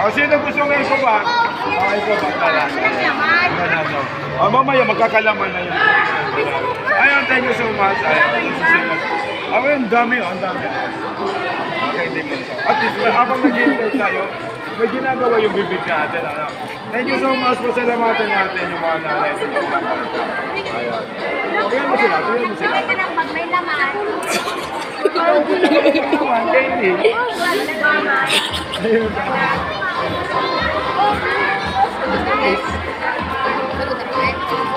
Sino gusto ng ikubat? Ikubat na lang. Mamaya magkakalaman na yun. Ayun, thank you so much. Ayun, ang dami, ang dami. Okay, hindi mo siya. At least, habang nag-intay tayo, may ginagawa yung bibig natin. Thank you so much po. Salamatan natin yung mga nanay. Ayan. Tuyan mo sila, tuyan mo sila. May laman. Ayun.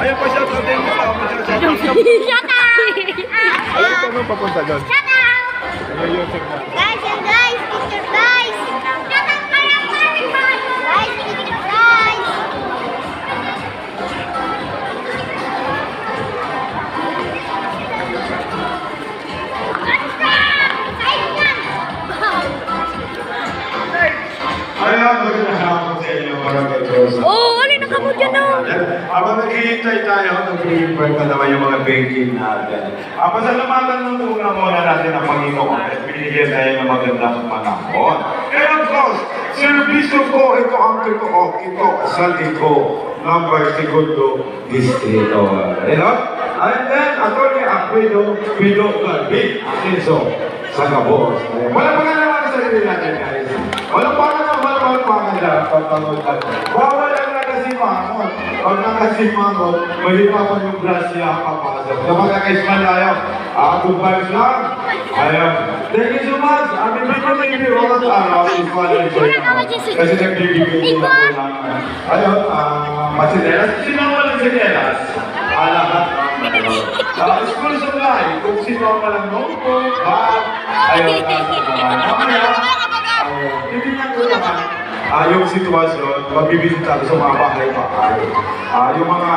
Ayun pa siya, tutin mo pa. Shut up! Ayun pa nung papunta doon. Shut up! Ayun, signal. Guys, and guys, picture guys! Shut up! Guys, picture guys! Ayan, magandang hapon sa inyo mga kaibigan. Alin na kamo dyan o? Habang naghihintay tayo, nag-prepare pa naman yung mga baking natin. Pasalamatan ng una muna natin ang Panginoon at binigyan tayo ng magandang panahon. And of course, servisyo ko, ito ang totoo, ito sa Ligo, number segundo, distrito. And then, Atty. Aquino Pino Galvin, Asenso, sa Cabos. Wala pa nga naman sa sarili natin, guys. Wala pa nga naman pagpapanood natin. Bawal ang nakasimangon. Pag nakasimangon, malipapan yung grasya ang papasok. Sa mga kaisman tayo, good vibes lang. Ayun. Thank you so much. Amin ba kami hindi oras araw? Kasi nagbibigay nila po lang. Ayun, masinelas. Sino ang walang sinelas? Lahat. School supply. Kung sino ang walang notebook, ayun. Mamaya, titignan ko naman yung sitwasyon, magbibisita sa mga bahay-bahay. Yung mga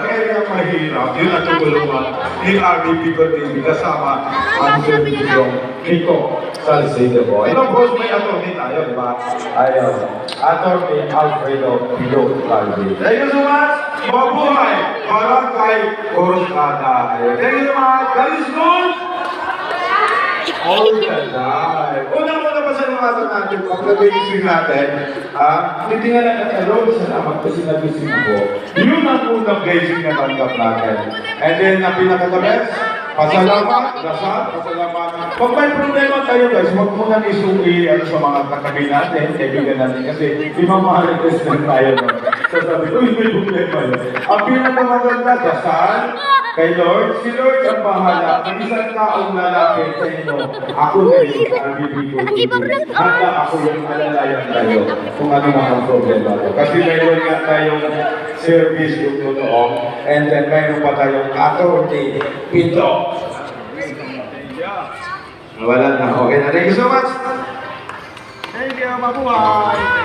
area mahirap, yun ang tutulungan ni RDP Continue kasama ang servisyong Nico Salcedo. And of course, may attorney tayo, di ba? Ayun, Attorney Alfredo Pilo Calvi. Thank you so much! Mabuhay! Barangay Coruscada. Thank you so much! Galing school! All the time. Unang-una pa sa lumatan natin, pag nag-gising natin, titingnan natin, hello, salamat kasi nagising ako. Yun ang unang gising na tanggap natin. And then, ang pinaka-the-best, pasalamat, dasal, pasalamat. Pag may problema tayo guys, huwag mo nang isuki sa mga katabi natin, kaibigan natin, kasi imamahalites na tayo. So sabi ko, may problema yun. Ang pinaka-maganda, dasal, kay Lord, si Lord ang bahala. Ang isang taong lalapit sa inyo, ako na yung bibigyan. Handa ako yung alalayan tayo kung ano man ang problema ko. Kasi mayroon nga tayong service yung totoo, and then mayroon pa tayong attorney, Pito. Wala na. Okay na. Thank you so much. Thank you. Mabuhay.